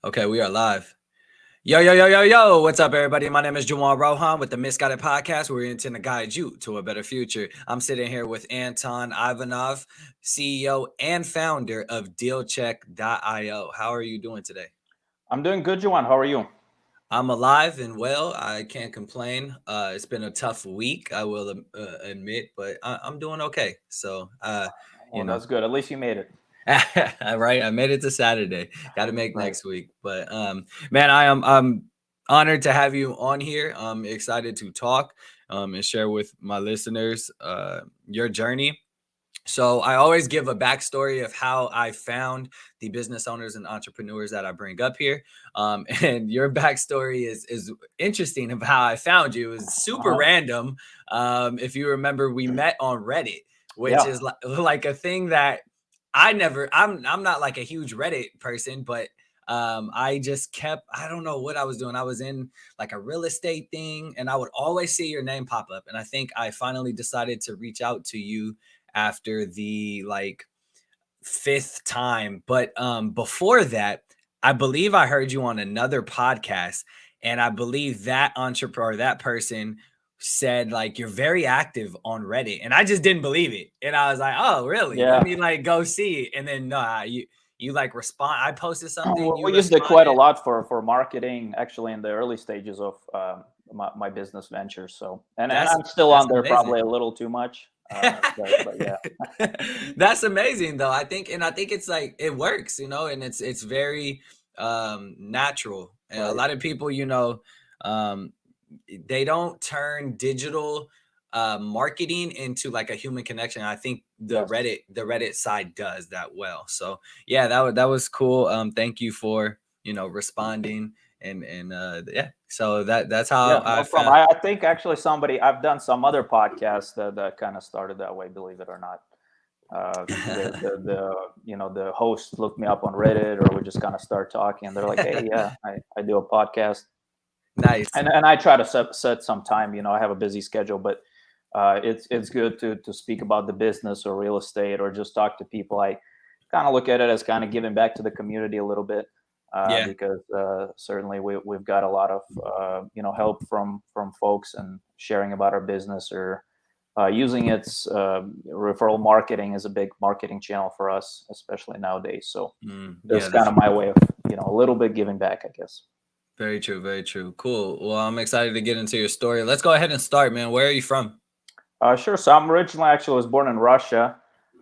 Okay, we are live. Yo, yo, yo, yo, yo. What's up, everybody? My name is Juwan Rohan with the Misguided Podcast, where we intend to guide you to a better future. I'm sitting here with Anton Ivanov, CEO and founder of DealCheck.io. How are you doing today? I'm doing good, Juwan. How are you? I'm alive and well. I can't complain. It's been a tough week, I will admit, but I'm doing okay. You Well, know, that's good. At least you made it. right. I made it to Saturday. Got to make Right. next week. But man, I'm honored to have you on here. I'm excited to talk and share with my listeners your journey. So I always give a backstory of how I found the business owners and entrepreneurs that I bring up here. And your backstory is interesting of how I found you. It was super Uh-huh. random. If you remember, we met on Reddit, which Yeah. is like a thing that I'm not like a huge Reddit person, but I just kept, I don't know what I was doing. I was in like a real estate thing and I would always see your name pop up. And I think I finally decided to reach out to you after the like fifth time. But before that, I believe I heard you on another podcast, and I believe that entrepreneur, that person said like you're very active on Reddit, and I just didn't believe it, and I was like, oh really? Let Yeah. me like go see it, and then no, you like respond. I posted something, Well, you we used it quite a responded. lot for marketing, actually, in the early stages of my business ventures. So, and That's I'm still that's on there amazing. probably a little too much. But yeah. That's amazing though. I think it's like it works, and it's very natural. And a Right. lot of people, um they don't turn digital marketing into like a human connection. I think Yes. the Reddit side does that well. So yeah, that was cool. Thank you for, responding and yeah. So that's Yeah. how I No problem. found. I think actually I've done some other podcasts that kind of started that way, believe it or not. The host looked me up on Reddit, or we just kind of start talking, and they're like, "Hey, yeah, I do a podcast," Nice. and I try to set some time. I have a busy schedule, but it's good to speak about the business or real estate or just talk to people. I kind of look at it as kind of giving back to the community a little bit. Yeah. Because certainly we've got a lot of help from folks and sharing about our business or using its referral marketing is a big marketing channel for us, especially nowadays. So Yeah, that's kind that's of my way of a little bit giving back, I guess. very true. Very true. Cool. Well, I'm excited to get into your story. Let's go ahead and start, man. Where are you from? Sure. So I'm originally actually was born in Russia,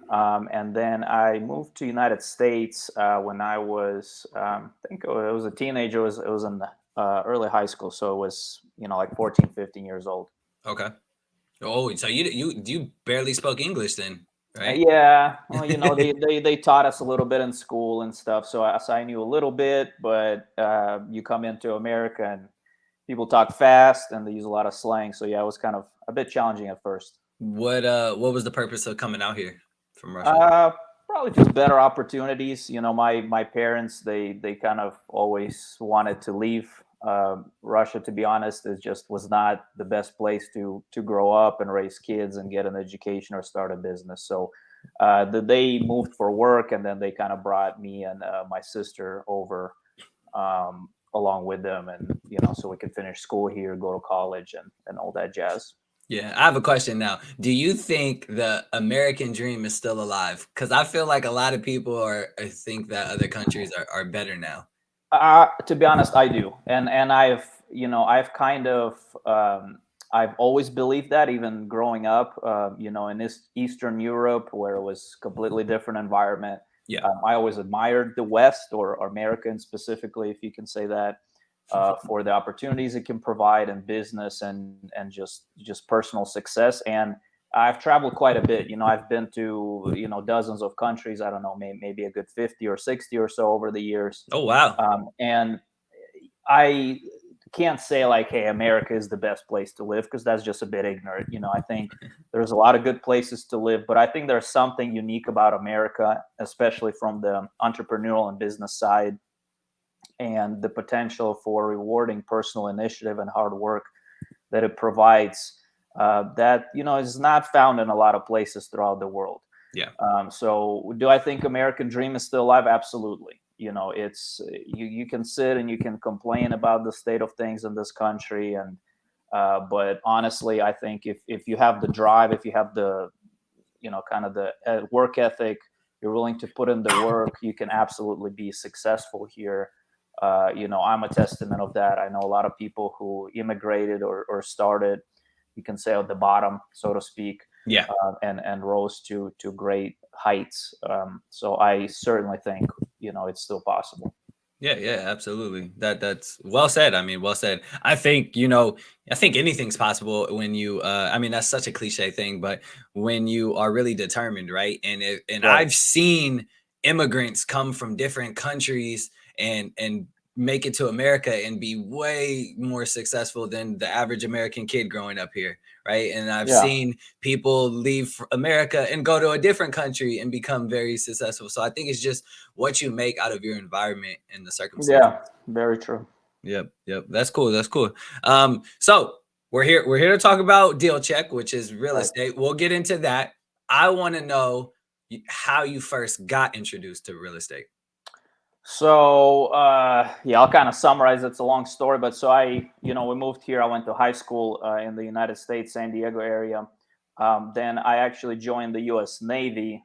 and then I moved to United States when I was I think it was a teenager. It was in early high school, so it was like 14, 15 years old. Okay. Oh, so you barely spoke English then, right? Yeah, well, they taught us a little bit in school and stuff, so I knew a little bit, but you come into America and people talk fast and they use a lot of slang, so yeah, it was kind of a bit challenging at first. What was the purpose of coming out here from Russia? Uh, Probably just better opportunities. My parents they kind of always wanted to leave Russia. To be honest, it just was not the best place to grow up and raise kids and get an education or start a business. So they moved for work, and then they kind of brought me and my sister over along with them, and so we could finish school here, go to college, and all that jazz. Yeah, I have a question now. Do you think the American dream is still alive? Because I feel like a lot of people think that other countries are better now. To be honest, I do, and I've kind of I've always believed that, even growing up, in this Eastern Europe where it was completely different environment. Yeah. I always admired the West, or American specifically, if you can say that, for the opportunities it can provide in business and just personal success. And I've traveled quite a bit. I've been to dozens of countries. I don't know, maybe a good 50 or 60 or so over the years. Oh wow. And I can't say like, hey, America is the best place to live, because that's just a bit ignorant. I think there's a lot of good places to live, but I think there's something unique about America, especially from the entrepreneurial and business side, and the potential for rewarding personal initiative and hard work that it provides, that is not found in a lot of places throughout the world. Yeah. So do I think American dream is still alive? Absolutely. it's you can sit and you can complain about the state of things in this country, and but honestly, I think if you have the drive, if you have the kind of the work ethic, you're willing to put in the work, you can absolutely be successful here. I'm a testament of that. I know a lot of people who immigrated or started, you can say, at the bottom, so to speak, Yeah. and rose to great heights. So I certainly think it's still possible. Yeah, yeah, absolutely. That's well said. I mean, well said. I think anything's possible when you I mean, that's such a cliche thing, but when you are really determined, right? And Right. I've seen immigrants come from different countries and make it to America and be way more successful than the average American kid growing up here, right? And I've Yeah. seen people leave America and go to a different country and become very successful. So I think it's just what you make out of your environment and the circumstances. Yeah. Very true. Yep, yep. That's cool. That's cool. So we're here to talk about deal check, which is real Right. estate. We'll get into that. I want to know how you first got introduced to real estate. So yeah, I'll kind of summarize. It's a long story, but so we moved here. I went to high school in the United States, San Diego area. Then I actually joined the U.S. Navy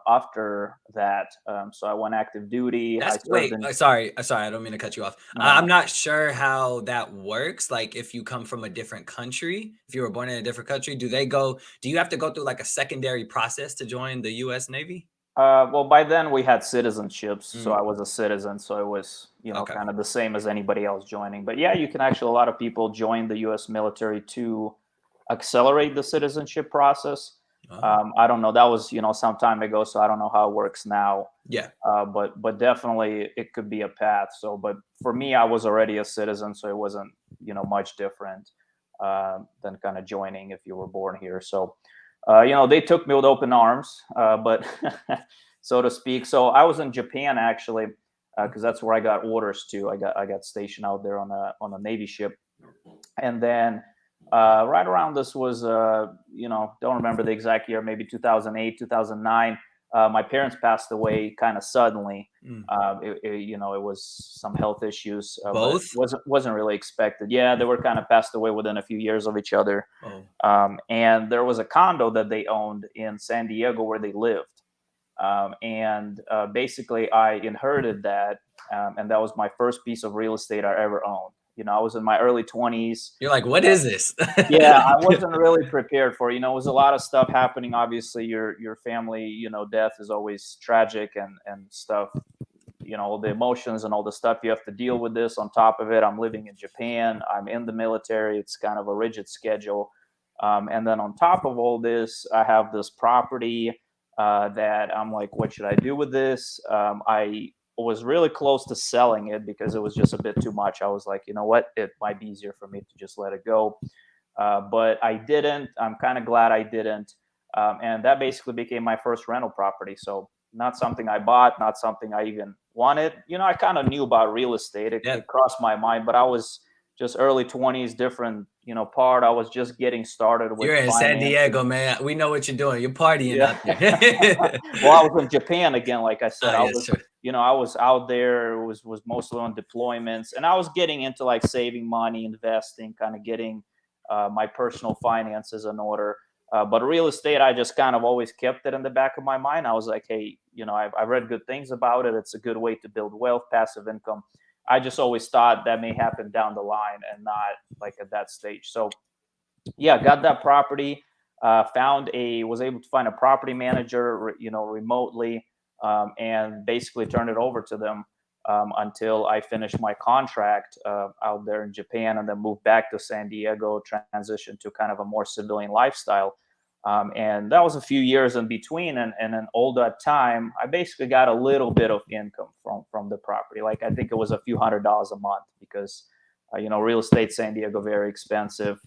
after that. So I went active duty. I That's served wait, in. sorry, I don't mean to cut you off. No, I'm no. not sure how that works. Like if you come from a different country, if you were born in a different country, do you have to go through like a secondary process to join the US Navy? Well, by then we had citizenships, so Mm, I was a citizen, so it was okay. kind of the same as anybody else joining. But yeah, you can actually, a lot of people join the U.S. military to accelerate the citizenship process. Oh, I don't know. That was some time ago, so I don't know how it works now. yeah. But definitely it could be a path. So, but for me, I was already a citizen, so it wasn't much different than kind of joining if you were born here. So, they took me with open arms, but so to speak. So I was in Japan actually, because that's where I got orders to. I got stationed out there on a Navy ship, and then right around this was don't remember the exact year, maybe 2008, 2009. My parents passed away kind of suddenly. Mm. It was some health issues, but Both? wasn't really expected. Yeah, they were kind of passed away within a few years of each other. Oh. And there was a condo that they owned in San Diego where they lived. And basically, I inherited that. And that was my first piece of real estate I ever owned. I was in my early 20s. You're like, "What is this?" Yeah, I wasn't really prepared for, it was a lot of stuff happening. Obviously, your family, death is always tragic and stuff. The emotions and all the stuff you have to deal with this. On top of it, I'm living in Japan. I'm in the military. It's kind of a rigid schedule. And then on top of all this, I have this property that I'm like, what should I do with this? I was really close to selling it because it was just a bit too much. I was like, you know what? It might be easier for me to just let it go. But I didn't. I'm kind of glad I didn't. And that basically became my first rental property. So not something I bought, not something I even wanted. I kind of knew about real estate. It, Yeah. it crossed my mind, but I was just early 20s, different, part. I was just getting started with You're in San financing. Diego, man. We know what you're doing. You're partying Yeah. out there. Well, I was in Japan again, like I said. Ah, I yes, was, sure. I was out there, was mostly on deployments, and I was getting into like saving money, investing, kind of getting my personal finances in order. But real estate, I just kind of always kept it in the back of my mind. I was like, hey, I've read good things about it. It's a good way to build wealth, passive income. I just always thought that may happen down the line and not like at that stage. So yeah, got that property. Was able to find a property manager, remotely, and basically turned it over to them until I finished my contract out there in Japan, and then moved back to San Diego, transitioned to kind of a more civilian lifestyle. And that was a few years in between, and then all that time, I basically got a little bit of income from the property. Like I think it was a few $100s a month because real estate San Diego very expensive.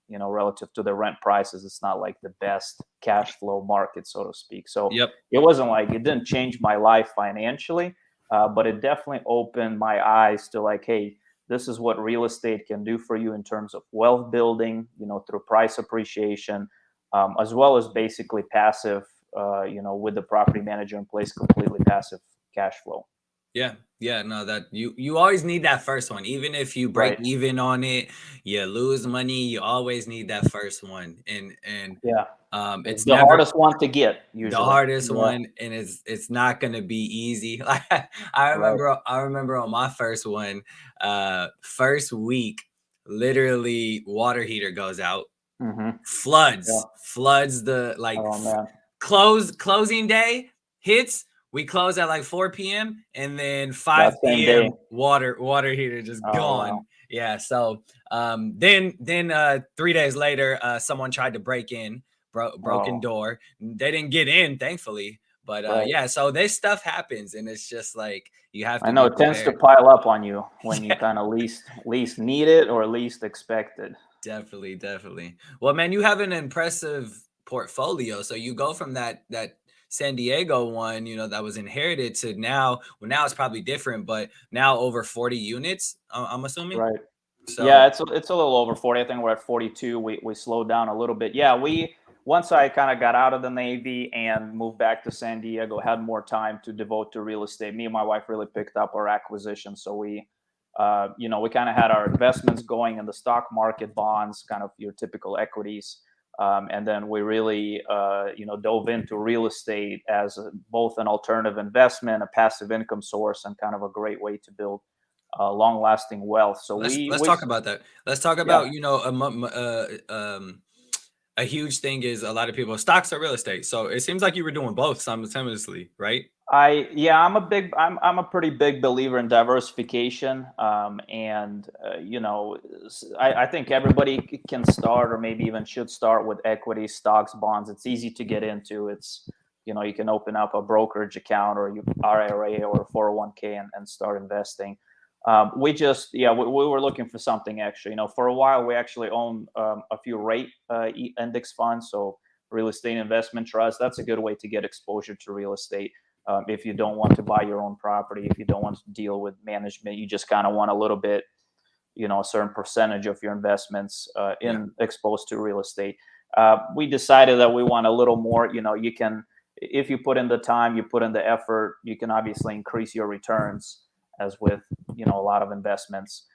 Relative to the rent prices, it's not like the best cash flow market, so to speak. So Yep. it wasn't like it didn't change my life financially, but it definitely opened my eyes to like, hey, this is what real estate can do for you in terms of wealth building, through price appreciation, as well as basically passive, with the property manager in place, completely passive cash flow. Yeah. Yeah. No, that you always need that first one. Even if you break Right. even on it, you lose money, you always need that first one. And Yeah. It's it's the never hardest one to get the usually. hardest Yeah. one, and it's not gonna be easy. Like Right. I remember on my first one, first week, literally water heater goes out, Hmm. Yeah. floods the like Oh man. closing day hits. We close at like 4 p.m. and then That 5 same day. p.m. water heater just Oh wow. gone. Yeah. So then 3 days later, someone tried to break in, broken Oh, door. They didn't get in, thankfully. But right. yeah, so this stuff happens, and it's just like you have I to know be it tends to prepared. pile up on you when you Yeah. kind of least need it or least expect it. Definitely, definitely. Well, man, you have an impressive portfolio. So you go from that San Diego one, that was inherited to now. Well, now it's probably different, but now over 40 units. I'm assuming. Right. So Yeah, it's a little over 40. I think we're at 42. We slowed down a little bit. Yeah, we once I kind of got out of the Navy and moved back to San Diego, had more time to devote to real estate. Me and my wife really picked up our acquisition. So we kind of had our investments going in the stock market, bonds, kind of your typical equities. And then we really, dove into real estate as both an alternative investment, a passive income source, and kind of a great way to build long-lasting wealth. So let's talk about that. Let's talk yeah, about a huge thing is a lot of people stocks or real estate. So it seems like you were doing both simultaneously, right? I'm a pretty big believer in diversification, and I think everybody can start, or maybe even should start with equity, stocks, bonds. It's easy to get into. It's you can open up a brokerage account or you IRA or 401k and start investing. We just we were looking for something extra. For a while we actually own a few rate index funds, so real estate investment trust. That's a good way to get exposure to real estate. If you don't want to buy your own property, if you don't want to deal with management, you just kind of want a little bit, a certain percentage of your investments Yeah. in exposed to real estate. We decided that we want a little more. You can, if you put in the time, you put in the effort, you can obviously increase your returns, as with a lot of investments.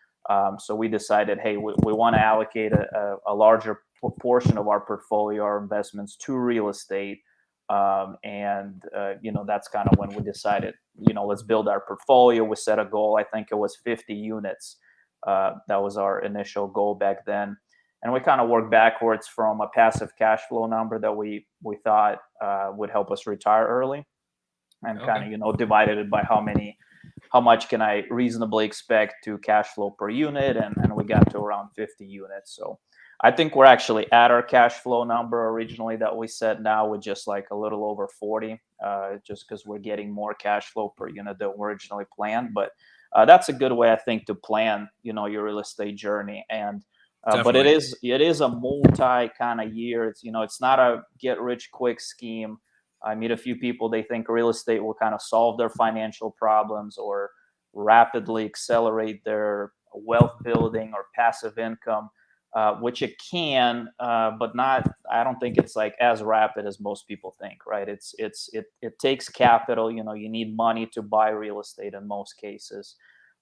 So we decided, hey, we want to allocate a larger portion of our portfolio, our investments, to real estate. And that's kind of when we decided, let's build our portfolio. We set a goal. I think it was 50 units. That was our initial goal back then, and we kind of worked backwards from a passive cash flow number that we thought would help us retire early, and kind Okay. of divided it by how much can I reasonably expect to cash flow per unit, and we got to around 50 units. So I think we're actually at our cash flow number originally that we set. Now with just like a little over 40, just because we're getting more cash flow per unit than originally planned. But that's a good way, I think, to plan your real estate journey. And but it Definitely. is a multi kind of year. It's not a get rich quick scheme. I meet a few people, they think real estate will kind of solve their financial problems or rapidly accelerate their wealth building or passive income, which it can, but not. I don't think it's like as rapid as most people think. Right? It takes capital. You need money to buy real estate in most cases.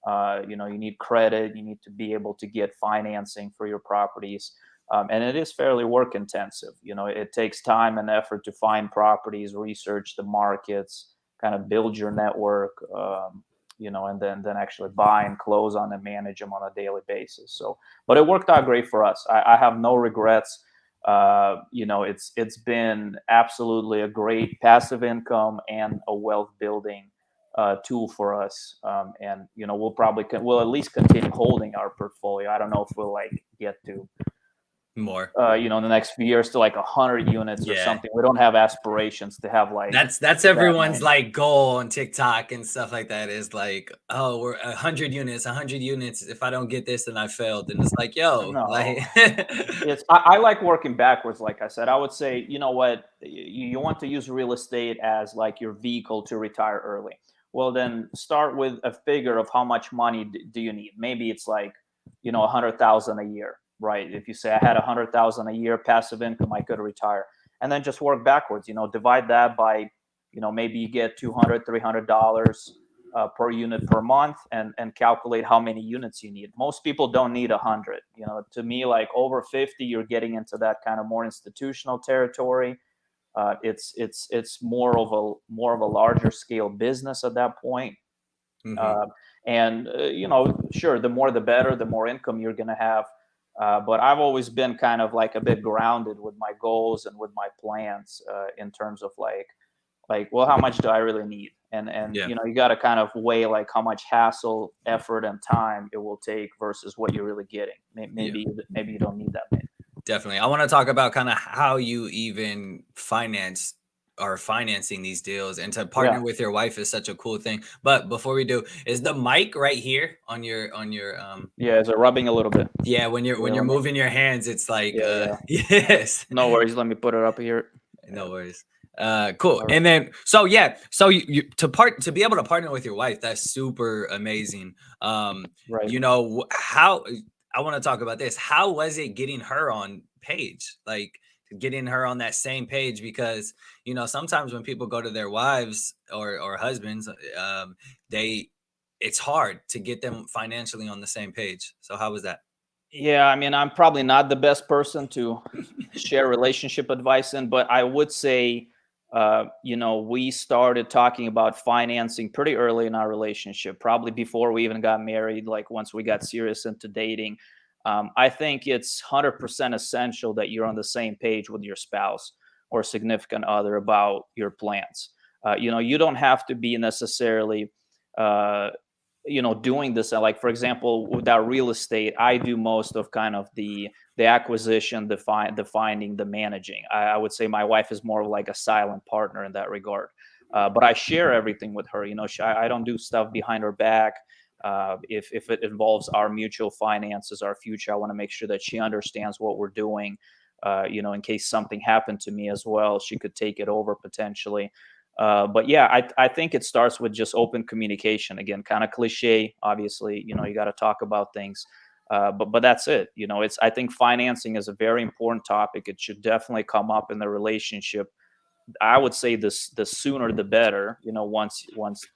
You need credit. You need to be able to get financing for your properties. And it is fairly work intensive. It takes time and effort to find properties, research the markets, kind of build your network, and then actually buy and close on and manage them on a daily basis. So, but it worked out great for us. I have no regrets. It's been absolutely a great passive income and a wealth building tool for us. And we'll at least continue holding our portfolio. I don't know if we'll like get to More. in the next few years to like 100 units or Yeah. something. We don't have aspirations to have like That's that everyone's many. like goal on TikTok and stuff like that is like, oh, we're 100 units. If I don't get this, then I failed. And it's like, yo, No, like, I like working backwards. Like I said, I would say, you know what, you want to use real estate as like your vehicle to retire early. Well, then start with a figure of how much money do you need. Maybe it's like 100,000 a year, right? If you say I had 100,000 a year passive income, I could retire, and then just work backwards. Divide that by, maybe you get $200, $300 per unit per month, and calculate how many units you need. Most people don't need 100. To me, like over 50, you're getting into that kind of more institutional territory. It's more of a larger scale business at that point. Mm-hmm. uh, and sure, the more the better, the more income you're going to have. But I've always been kind of like a bit grounded with my goals and with my plans, in terms of well, how much do I really need? And Yeah. you got to kind of weigh like how much hassle, effort, and time it will take versus what you're really getting. Yeah. Maybe you don't need that many. Definitely. I want to talk about kind of how you even finance or financing these deals, and to Yeah. partner with your wife is such a cool thing. But before we do, is the mic right here on your Yeah, is it rubbing a little bit? yeah, when Yeah, you're moving your hands, it's like yeah, yeah. yes. No worries. Let me put it up here. No worries. Cool. All right. And then so yeah, so you to be able to partner with your wife, that's super amazing. Right. How I want to talk about this. How was it getting her on page? Like getting her on that same page, because sometimes when people go to their wives or husbands, they it's hard to get them financially on the same page. So how was that? Yeah, I mean, I'm probably not the best person to share relationship advice in, but I would say, we started talking about financing pretty early in our relationship, probably before we even got married, like once we got serious into dating. I think it's 100% essential that you're on the same page with your spouse or significant other about your plans. You don't have to be necessarily, uh, doing this. Like, for example, with our real estate, I do most of kind of the acquisition, the finding, the managing. I would say my wife is more of like a silent partner in that regard. But I share everything with her. I don't do stuff behind her back. If it involves our mutual finances, our future, I want to make sure that she understands what we're doing. In case something happened to me as well, she could take it over potentially. But yeah, I think it starts with just open communication. Again, kind of cliche. Obviously, you got to talk about things. But that's it. I think financing is a very important topic. It should definitely come up in the relationship. I would say the sooner the better. Once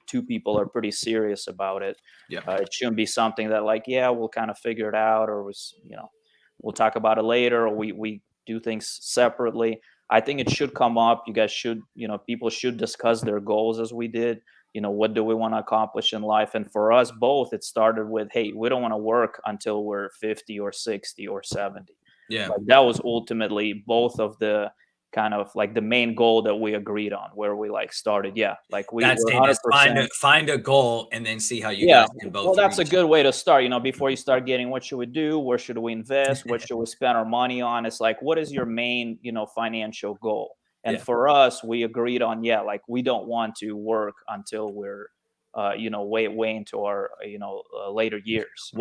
two people are pretty serious about it. Yeah. It shouldn't be something that like, yeah, we'll kind of figure it out, or we'll talk about it later, or we do things separately. I think it should come up. You guys should, people should discuss their goals as we did. What do we want to accomplish in life? And for us both, it started with, hey, we don't want to work until we're 50 or 60 or 70. Yeah. Like that was ultimately both of the kind of like the main goal that we agreed on, where we like started. Yeah. Like we That's were it. Is 100%. find a goal and then see how you Yeah, guys can well, both that's a reach. good way to start. Before you start getting what should we do, where should we invest, what should we spend our money on? It's like, what is your main, financial goal? And Yeah. for us, we agreed on, yeah, like we don't want to work until we're, way into our, later years. And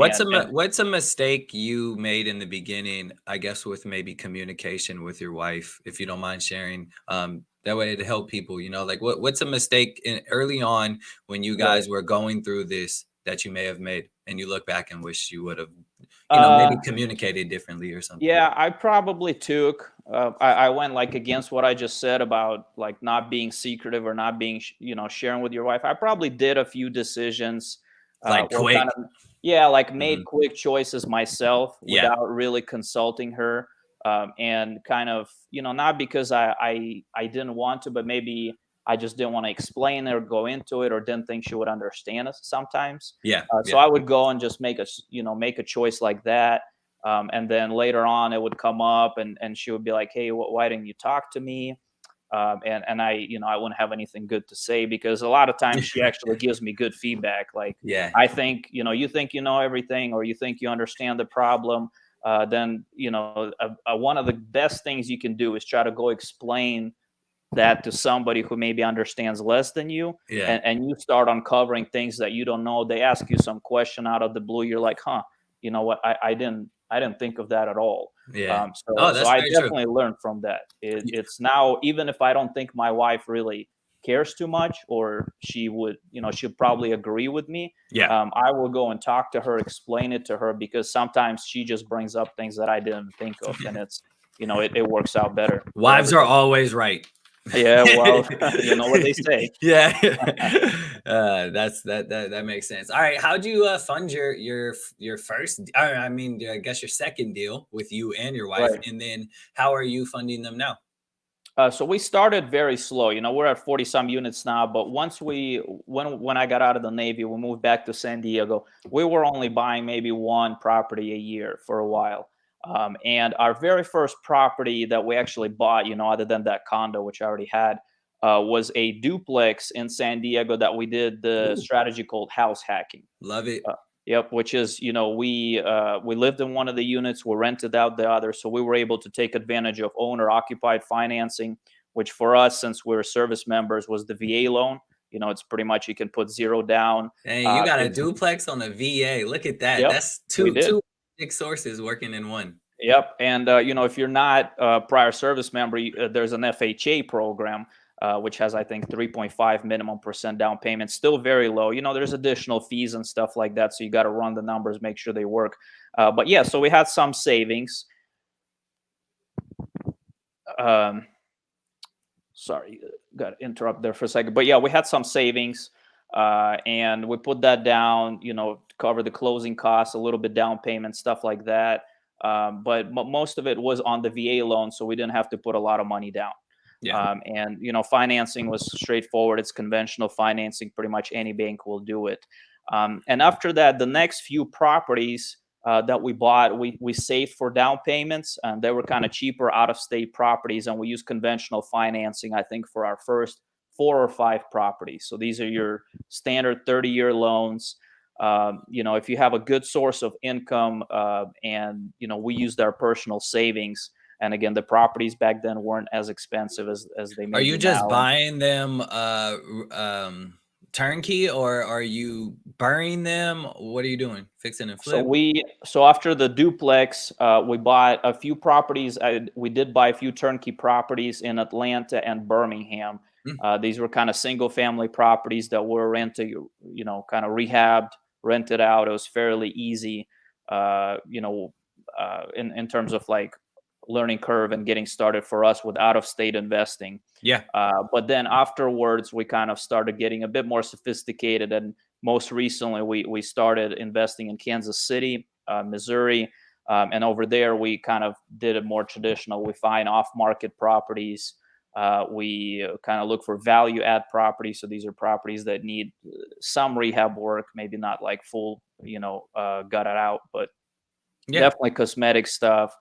What's a mistake you made in the beginning, I guess, with maybe communication with your wife, if you don't mind sharing? That way to help people, like what's a mistake early on when you right. guys were going through this that you may have made and you look back and wish you would have, Uh, maybe communicated differently or something? Yeah, I probably took. I went like against what I just said about like not being secretive or not being, sharing with your wife. I probably did a few decisions, Like or quick. kind of, yeah, like made Mhm. quick choices myself Yeah. without really consulting her, and kind of, not because I didn't want to, but maybe I just didn't want to explain it or go into it, or didn't think she would understand us sometimes. Yeah. So Yeah. I would go and just make a choice like that. And then later on, it would come up, and she would be like, "Hey, why didn't you talk to me?" And I wouldn't have anything good to say, because a lot of times she actually gives me good feedback. Like, Yeah. I think, you think you know everything, or you think you understand the problem. Then, one of the best things you can do is try to go explain that to somebody who maybe understands less than you, Yeah. and you start uncovering things that you don't know. They ask you some question out of the blue, you're like, huh, you know what, I didn't think of that at all. Yeah. So Oh, so that's I very true. definitely learned from that. It's now, even if I don't think my wife really cares too much, or she would, she'll probably agree with me, Yeah. I will go and talk to her, explain it to her, because sometimes she just brings up things that I didn't think of, and it works out better for Wives are everybody. always right. Yeah, well, you know what they say. Yeah. That makes sense. All right, how'd you fund your first? I mean, I guess your second deal with you and your wife, Right. and then how are you funding them now? So we started very slow. You know, we're at 40 some units now, but once when I got out of the Navy, we moved back to San Diego. We were only buying maybe one property a year for a while. And our very first property that we actually bought, you know, other than that condo, which I already had, was a duplex in San Diego that we did the Ooh, strategy called house hacking. love it. Yep, which is, you know, we lived in one of the units, we rented out the other, so we were able to take advantage of owner occupied financing, which for us, since we're service members, was the VA loan. You know, it's pretty much you can put zero down. Hey, you got a It's duplex on the VA. Look at that. Yep, That's we two did. big sources working in one. Yep, and you know, if you're not a prior service member, there's an FHA program, which has I think 3.5 minimum percent down payment, still very low. You know, there's additional fees and stuff like that, so you got to run the numbers, make sure they work. But yeah, so we had some savings. Um, Sorry, got to interrupt there for a second. But yeah, we had some savings, and we put that down. You know, to cover the closing costs, a little bit down payment, stuff like that. But most of it was on the VA loan, so we didn't have to put a lot of money down. Yeah. And you know, financing was straightforward. It's conventional financing. Pretty much any bank will do it. And after that, the next few properties that we bought, we saved for down payments, and they were kind of cheaper out of state properties, and we used conventional financing. I think for our first 4 or 5 properties. So these are your standard 30-year loans. You know, if you have a good source of income, and you know, we used our personal savings. And again, the properties back then weren't as expensive as they Are may you be just now. buying them turnkey, or are you burying them? What are you doing? Fixing and flip? So after the duplex, we bought a few properties. We did buy a few turnkey properties in Atlanta and Birmingham. Mm, These were kind of single family properties that were rented, you know, kind of rehabbed, rented out. It was fairly easy, you know, in terms of like learning curve and getting started for us with out of state investing. yeah. But then afterwards, we kind of started getting a bit more sophisticated, and most recently, we started investing in Kansas City, Missouri, and over there we kind of did it more traditional. We find off-market properties. We kind of look for value add properties. So these are properties that need some rehab work, maybe not like full, you know, gut it out, but Yeah. definitely cosmetic stuff,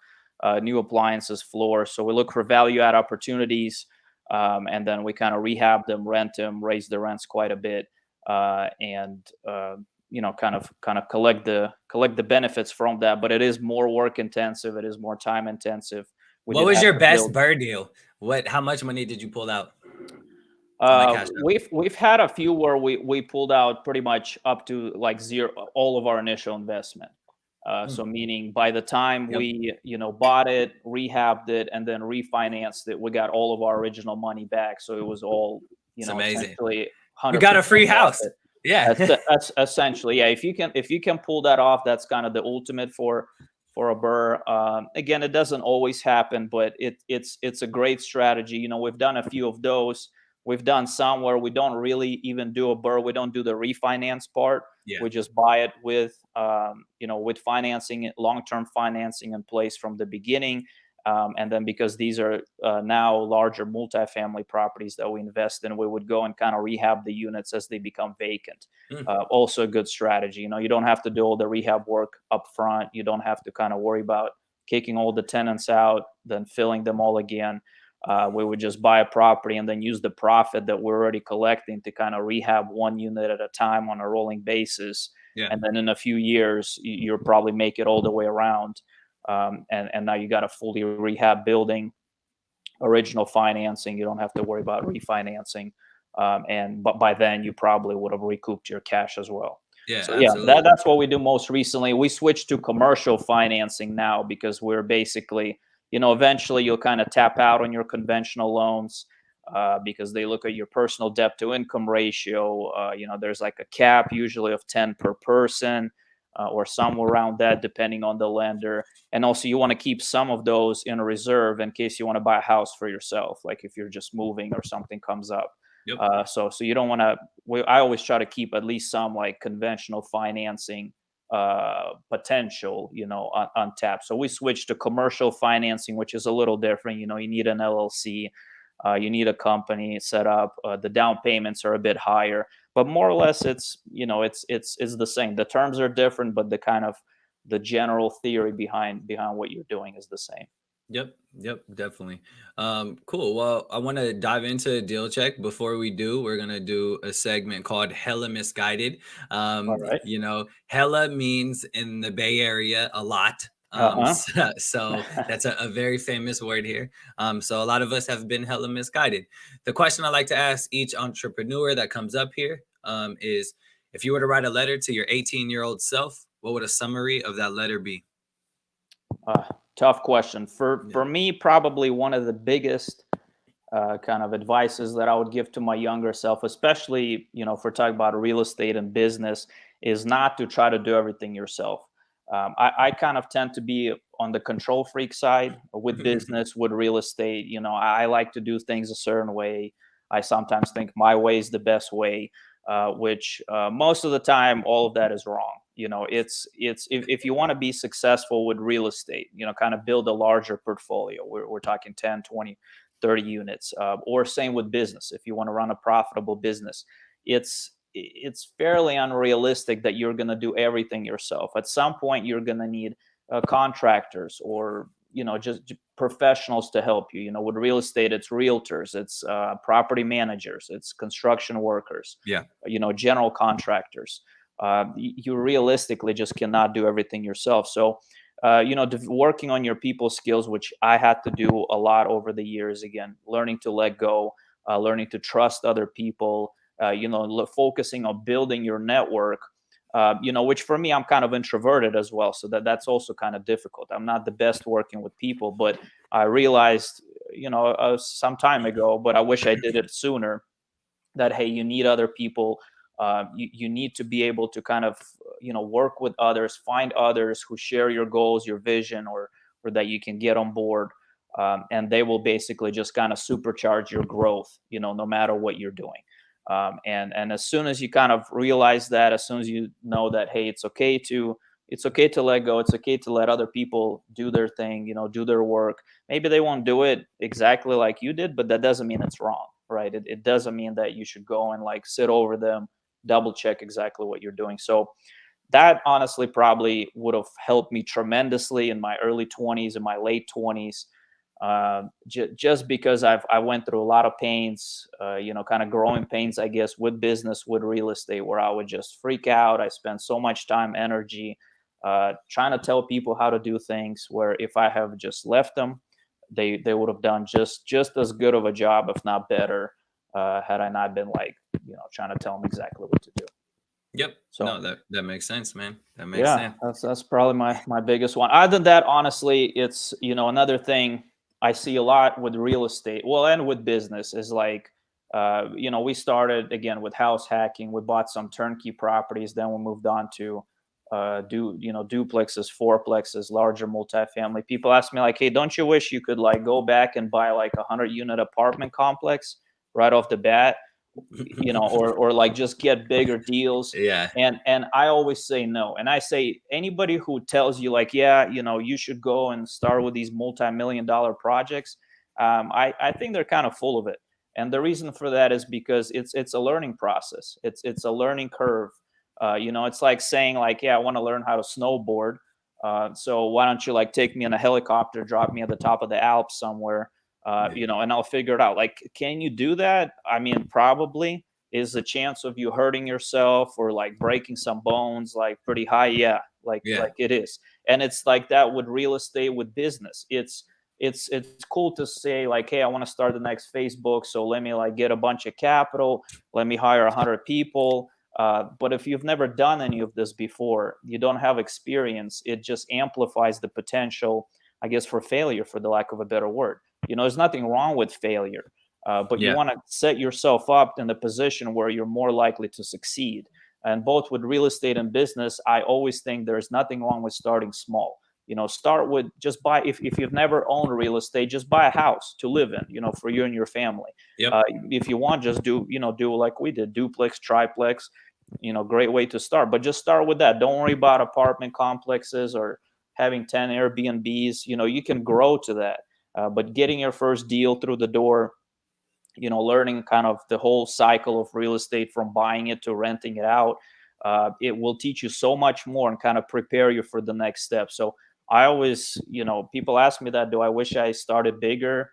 new appliances, floors. So we look for value add opportunities, and then we kind of rehab them, rent them, raise the rents quite a bit, and you know, kind of collect the benefits from that. But it is more work intensive. It is more time intensive. We What did was have your to best build. bird deal? How much money did you pull out on the cash out? We've had a few where we pulled out pretty much up to like zero, all of our initial investment. Mm, So meaning by the time yep. we, you know, bought it, rehabbed it, and then refinanced it, we got all of our original money back. So it was all, you It's know, amazing. essentially You 100% got a free house. profit. Yeah. That's essentially, yeah. If you can pull that off, that's kind of the ultimate for a burr. Again, it doesn't always happen, but it's a great strategy. You know, we've done a few of those. We've done some where we don't really even do a burr. We don't do the refinance part. Yeah. We just buy it with, you know, with financing, long-term financing in place from the beginning. And then because these are now larger multifamily properties that we invest in, we would go and kind of rehab the units as they become vacant. Mm, Also a good strategy. You know, you don't have to do all the rehab work up front. You don't have to kind of worry about kicking all the tenants out, then filling them all again. We would just buy a property and then use the profit that we're already collecting to kind of rehab one unit at a time on a rolling basis. yeah. And then in a few years, you'll probably make it all the way around. And now you got a fully rehab building, original financing. You don't have to worry about refinancing. But by then, you probably would have recouped your cash as well. Yeah, So yeah, absolutely. that's what we do most recently. We switched to commercial financing now because we're basically, you know, eventually you'll kind of tap out on your conventional loans, because they look at your personal debt to income ratio. You know, there's like a cap usually of 10 per person. or somewhere around that, depending on the lender. And also, you want to keep some of those in a reserve in case you want to buy a house for yourself, like if you're just moving or something comes up. Yep. So you don't want to. I always try to keep at least some like conventional financing potential, on tap. So we switched to commercial financing, which is a little different. You need an LLC, you need a company set up. The down payments are a bit higher, but more or less, it's the same. The terms are different, but the general theory behind what you're doing is the same. Yep, definitely. Cool. Well, I want to dive into deal check. Before we do, we're gonna do a segment called Hella Misguided. All right. Hella means in the Bay Area a lot. Uh-huh. So that's a very famous word here. So a lot of us have been hella misguided. The question I like to ask each entrepreneur that comes up here is, if you were to write a letter to your 18-year-old self, what would a summary of that letter be? Tough question. For me, probably one of the biggest kind of advices that I would give to my younger self, especially, if we're talking about real estate and business, is not to try to do everything yourself. I kind of tend to be on the control freak side with business, with real estate. I like to do things a certain way. I sometimes think my way is the best way, which most of the time, all of that is wrong. If you want to be successful with real estate, kind of build a larger portfolio. We're talking 10, 20, 30 units, or same with business. If you want to run a profitable business, it's fairly unrealistic that you're going to do everything yourself. At some point, you're going to need contractors, or just professionals to help you. With real estate, it's realtors, it's property managers, it's construction workers, Yeah. General contractors. You realistically just cannot do everything yourself. So working on your people skills, which I had to do a lot over the years. Again, learning to let go, learning to trust other people, focusing on building your network, which for me, I'm kind of introverted as well. So that's also kind of difficult. I'm not the best working with people, but I realized, some time ago, but I wish I did it sooner, that, hey, you need other people. You need to be able to kind of work with others, find others who share your goals, your vision, or that you can get on board, and they will basically just kind of supercharge your growth, no matter what you're doing. And as soon as you kind of realize that, as soon as you know that, hey, it's okay to let go, it's okay to let other people do their thing, do their work. Maybe they won't do it exactly like you did, but that doesn't mean it's wrong, right? It doesn't mean that you should go and like sit over them, double check exactly what you're doing. So that honestly probably would have helped me tremendously in my early 20s and my late 20s, just because I went through a lot of pains, kind of growing pains, I guess, with business, with real estate, where I would just freak out. I spent so much time, energy, trying to tell people how to do things, where if I have just left them, they would have done just as good of a job, if not better, had I not been like, trying to tell them exactly what to do. Yep. So No, that makes sense, man. That makes yeah, sense. that's probably my biggest one. Other than that, honestly, it's another thing I see a lot with real estate, well, and with business, is like, we started again with house hacking. We bought some turnkey properties, then we moved on to duplexes, fourplexes, larger multifamily. People ask me like, hey, don't you wish you could like go back and buy like 100-unit apartment complex right off the bat, or like just get bigger deals? Yeah. And I always say no. And I say, anybody who tells you like, yeah, you should go and start with these multi-million-dollar projects, I think they're kind of full of it. And the reason for that is because it's a learning process. It's a learning curve. It's like saying like, yeah, I want to learn how to snowboard. So why don't you like take me in a helicopter, drop me at the top of the Alps somewhere, and I'll figure it out. Like, can you do that? I mean, probably. Is the chance of you hurting yourself or like breaking some bones like pretty high? Yeah, like Yeah. it is. And it's like that with real estate, with business. It's cool to say like, hey, I want to start the next Facebook, so let me like get a bunch of capital, let me hire 100 people. But if you've never done any of this before, you don't have experience, it just amplifies the potential, I guess, for failure, for the lack of a better word. There's nothing wrong with failure, but you Yeah. want to set yourself up in the position where you're more likely to succeed. And both with real estate and business, I always think there's nothing wrong with starting small. Start with, just buy, if you've never owned real estate, just buy a house to live in, for you and your family. Yep. If you want, just do like we did, duplex, triplex, great way to start. But just start with that. Don't worry about apartment complexes or having 10 Airbnbs. You can grow to that. But getting your first deal through the door, learning kind of the whole cycle of real estate from buying it to renting it out, it will teach you so much more and kind of prepare you for the next step. So I always, people ask me that, do I wish I started bigger?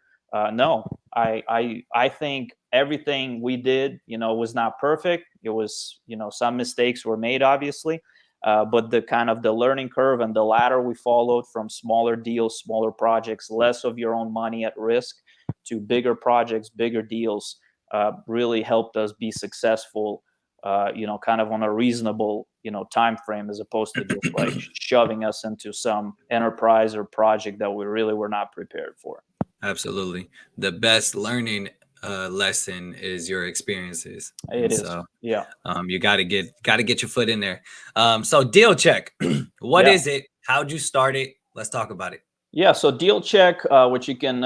No, I think everything we did, was not perfect. It was, some mistakes were made, obviously. But the kind of the learning curve and the ladder we followed, from smaller deals, smaller projects, less of your own money at risk, to bigger projects, bigger deals, really helped us be successful, kind of on a reasonable, time frame, as opposed to just like shoving us into some enterprise or project that we really were not prepared for. Absolutely. The best learning lesson is your experiences. It And is. so Yeah. you got to get your foot in there. So deal check. What Yeah. is it? How'd you start it? Let's talk about it. Yeah, so Deal Check, which you can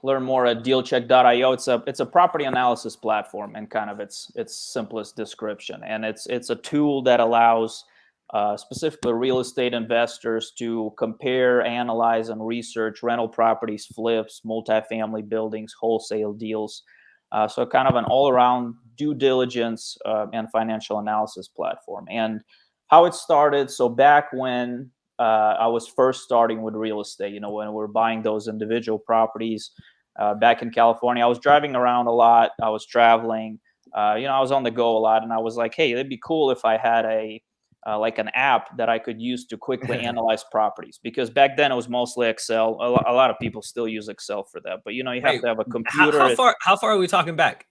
learn more at dealcheck.io. It's a property analysis platform, and kind of its simplest description. And it's a tool that allows specifically real estate investors to compare, analyze, and research rental properties, flips, multifamily buildings, wholesale deals. So kind of an all-around due diligence and financial analysis platform. And how it started, so back when I was first starting with real estate, when we were buying those individual properties back in California. I was driving around a lot. I was traveling. I was on the go a lot, and I was like, "Hey, it'd be cool if I had like an app that I could use to quickly analyze properties." Because back then it was mostly Excel. A lot of people still use Excel for that, but you have Wait, to have a how, computer. how far how far are we talking back?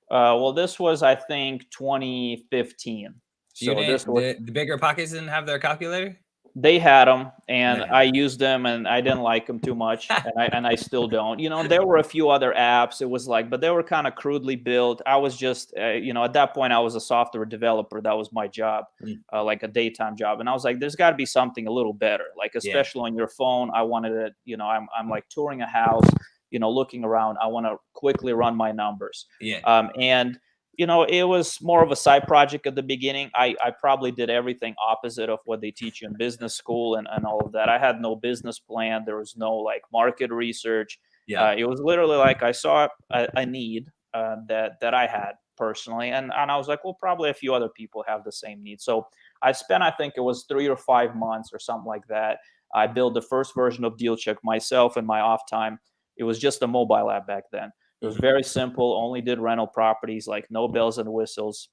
Well, this was, I think, 2015. You So this didn't was, the bigger pockets didn't have their calculator? they had them, and Man. I used them, and I didn't like them too much, and I still don't. There were a few other apps. It was like, but they were kind of crudely built. I was just, at that point, I was a software developer. That was my job, Mm. like a daytime job. And I was like, there's got to be something a little better, like Yeah. especially on your phone. I wanted it. I'm like touring a house, looking around. I want to quickly run my numbers, Yeah. and it was more of a side project at the beginning. I probably did everything opposite of what they teach you in business school, and all of that. I had no business plan. There was no like market research. Yeah. It was literally like I saw a need that I had personally, and I was like, well, probably a few other people have the same need. So I spent, I think it was 3 or 5 months or something like that. I built the first version of Deal Check myself in my off time. It was just a mobile app back then. It was Mhm. very simple, only did rental properties, like no bells and whistles.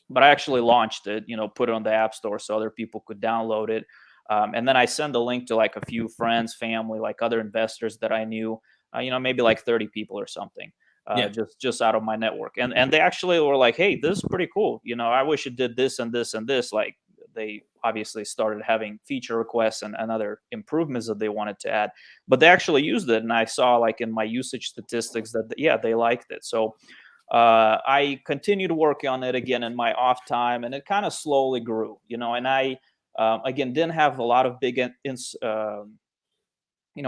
But I actually launched it, put it on the App Store so other people could download it. And then I send a link to like a few friends, family, like other investors that I knew, maybe like 30 people or something. Yeah. Just out of my network, and they actually were like, "Hey, this is pretty cool. I wish it did this and this and this." Like, they obviously started having feature requests and other improvements that they wanted to add, but they actually used it, and I saw like in my usage statistics that yeah, they liked it. So I continued working on it again in my off time, and it kind of slowly grew. And I again didn't have a lot of big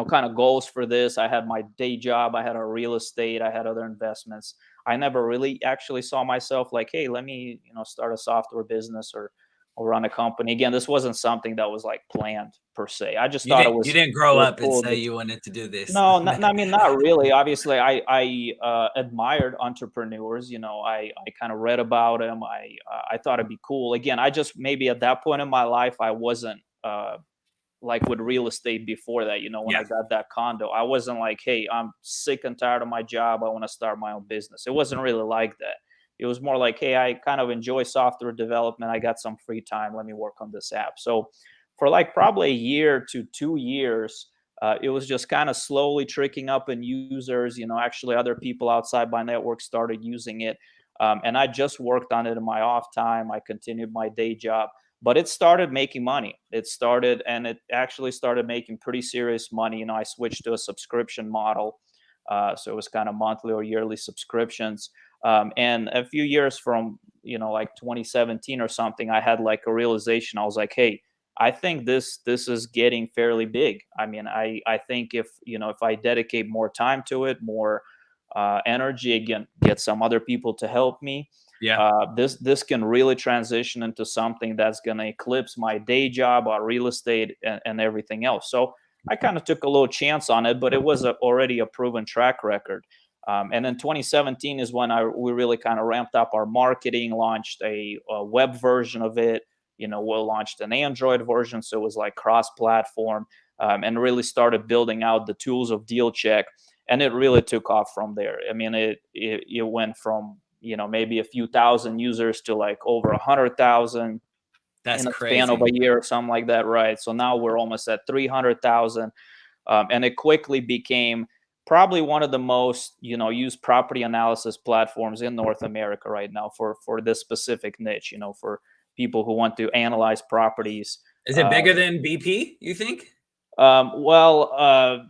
kind of goals for this. I had my day job, I had a real estate, I had other investments. I never really actually saw myself like, hey, let me, start a software business or run a company. Again, this wasn't something that was like planned per se. I just You thought it didn't you was didn't it grow was up and cool. say you wanted to do this. No, I mean, not really. Obviously, I admired entrepreneurs. I kind of read about them. I thought it'd be cool. Again, I just, maybe at that point in my life, I wasn't like with real estate before that. When Yeah. I got that condo, I wasn't like, hey, I'm sick and tired of my job, I want to start my own business. It wasn't really like that. It was more like, hey, I kind of enjoy software development, I got some free time, let me work on this app. So for like probably a year to 2 years, it was just kind of slowly tricking up in users. Actually other people outside my network started using it, and I just worked on it in my off time. I continued my day job, but it started making money. It actually started making pretty serious money. I switched to a subscription model. So it was kind of monthly or yearly subscriptions. And a few years from, like 2017 or something, I had like a realization. I was like, hey, I think this is getting fairly big. I mean, I think if I dedicate more time to it, more energy, again, get some other people to help me, Yeah, this can really transition into something that's going to eclipse my day job, our real estate, and everything else. So I kind of took a little chance on it, but it was already a proven track record. And then 2017 is when we really kind of ramped up our marketing, launched a web version of it. We launched an Android version, so it was like cross-platform, and really started building out the tools of Deal Check, and it really took off from there. I mean, it went from maybe a few thousand users to like over 100,000 that's in a span of crazy. a year or something like that, right? So now we're almost at 300,000, and it quickly became probably one of the most used property analysis platforms in North America right now for this specific niche. For people who want to analyze properties. Is it Uh, bigger than BP, you think? well,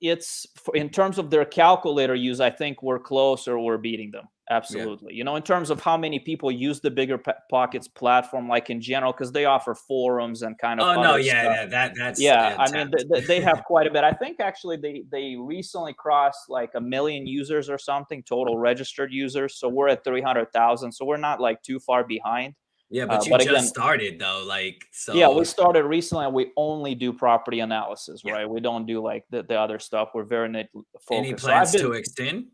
it's in terms of their calculator use, I think we're close or we're beating them. Yeah. Absolutely. In terms of how many people use the Bigger Pockets platform, like in general, because they offer forums and kind of Oh no, other yeah, stuff. yeah, that's Yeah, I mean, tapped. they have quite a bit. I think actually they recently crossed like 1 million users or something, total registered users. So we're at 300,000. So we're not like too far behind. Yeah, but you But just again, started though, like yeah, so. we started recently and we only do property analysis, Yeah. right? We don't do like the other stuff. We're very net Any focused. So I've plans been to extend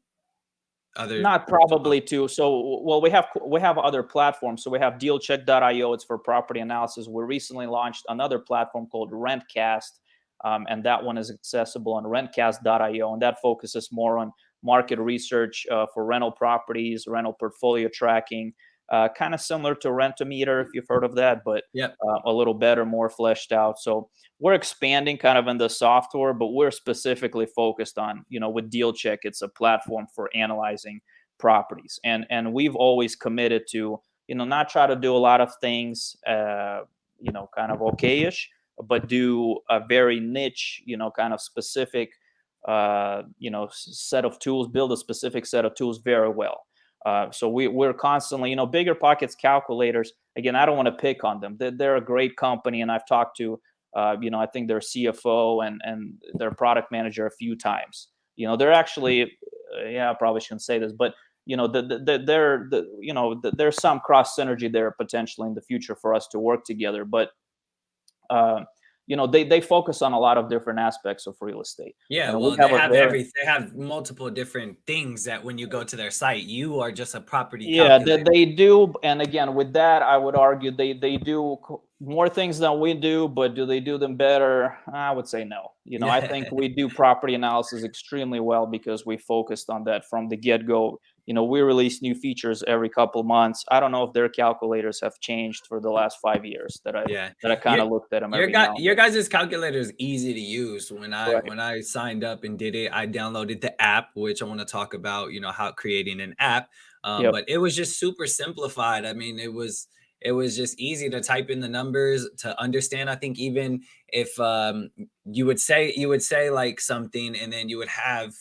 other? not Oh, probably too. So, well, we have other platforms. So we have dealcheck.io. It's for property analysis. We recently launched another platform called Rentcast, and that one is accessible on rentcast.io, and that focuses more on market research for rental properties, rental portfolio tracking, kind of similar to Rentometer if you've heard of that, but yep. a little better, more fleshed out. So we're expanding kind of in the software, but we're specifically focused on, with Deal Check, it's a platform for analyzing properties. And we've always committed to, not try to do a lot of things, kind of okayish, but do a very niche, kind of specific, set of tools, build a specific set of tools very well. So we're constantly, Bigger Pockets calculators. Again, I don't want to pick on them. They're a great company, and I've talked to, I think their CFO and their product manager a few times. They're actually, yeah, I probably shouldn't say this, but there's some cross synergy there potentially in the future for us to work together. But uh, they focus on a lot of different aspects of real estate, Yeah, and we well, have a very they have multiple different things that when you go to their site, you are just a property Yeah, calculator. they do. And again, with that, I would argue they do more things than we do, but do they do them better? I would say no. I Yeah. think we do property analysis extremely well because we focused on that from the get-go. We release new features every couple of months. I don't know if their calculators have changed for the last 5 years that I Yeah. that I kind Your of looked at them every now and your then. guys' calculator is easy to use. Right. When I signed up and did it, I downloaded the app, which I want to talk about, how creating an app. Yep. But it was just super simplified. I mean, it was just easy to type in the numbers to understand. I think even if you would say like something and then you would have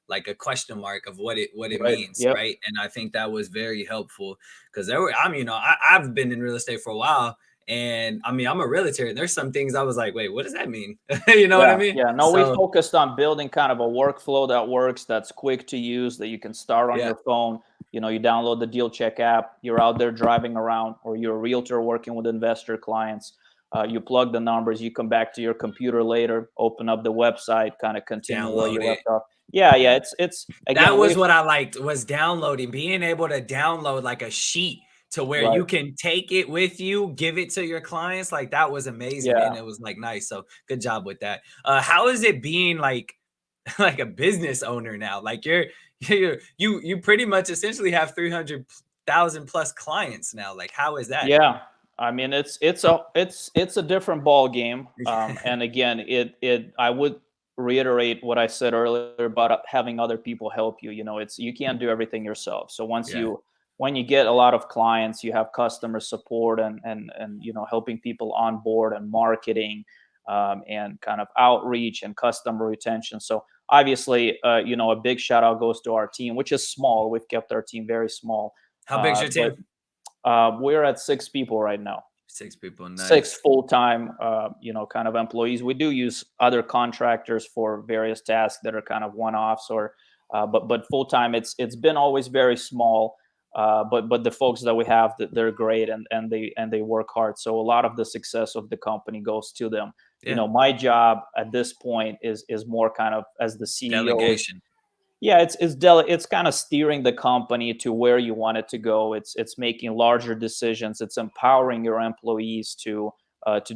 like a question mark of what it Right. means, Yep. right? And I think that was very helpful because there were I mean, I've been in real estate for a while, and I mean, I'm a realtor. And there's some things I was like, wait, what does that mean? You know what I Yeah, mean? yeah. No, we So focused on building kind of a workflow that works, that's quick to use, that you can start on yeah, your phone. You download the Deal Check app, you're out there driving around, or you're a realtor working with investor clients. You plug the numbers, you come back to your computer later, open up the website, kind of continue where download you it. left off. Yeah, yeah. Yeah. It's That again, was we've what I liked was downloading, being able to download like a sheet to where right. you can take it with you, give it to your clients. Like that was amazing. And Yeah, it was like nice. So good job with that. How is it being like like a business owner now? Like you pretty much essentially have 300,000 plus clients now. Like how is that? yeah. I mean, it's a different ball game. And again, it I would reiterate what I said earlier about having other people help you. It's you can't do everything yourself. So Yeah. when you get a lot of clients, you have customer support and helping people on board and marketing. and kind of outreach and customer retention. So obviously, a big shout out goes to our team, which is small. We've kept our team very small, How big's your but team? we're at 6 people right now. 6 people. Six Nice. full-time kind of employees. We do use other contractors for various tasks that are kind of one-offs, or but full-time, it's been always very small. But the folks that we have, that they're great, and they work hard, so a lot of the success of the company goes to them. Yeah. My job at this point is more kind of, as the CEO, is, Delegation. yeah, it's kind of steering the company to where you want it to go. It's making larger decisions. It's empowering your employees to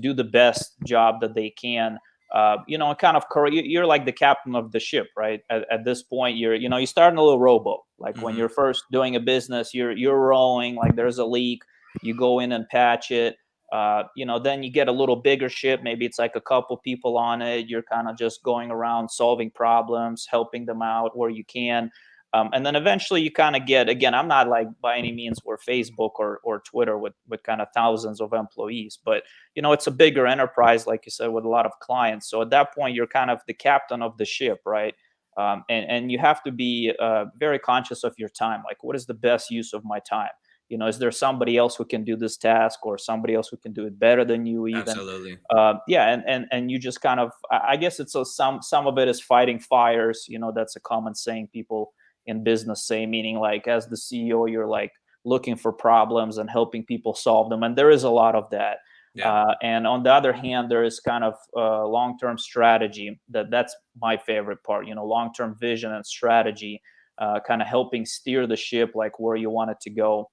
do the best job that they can. And kind of you're like the captain of the ship, right? At this point, you start in a little rowboat. Like when Hmm. you're first doing a business, you're rowing. Like there's a leak, you go in and patch it. Then you get a little bigger ship. Maybe it's like a couple people on it. You're kind of just going around solving problems, helping them out where you can. And then eventually you kind of get, again, I'm not like by any means where Facebook or Twitter with kind of thousands of employees, but it's a bigger enterprise, like you said, with a lot of clients. So at that point, you're kind of the captain of the ship, right? And you have to be very conscious of your time. Like, what is the best use of my time? Is there somebody else who can do this task, or somebody else who can do it better than you even? Absolutely. Yeah, and you just kind of, I guess it's some of it is fighting fires. That's a common saying people in business say, meaning like as the CEO, you're like looking for problems and helping people solve them, and there is a lot of that. Yeah. And on the other hand, there is kind of long-term strategy. That's my favorite part. Long-term vision and strategy, kind of helping steer the ship, like where you want it to go.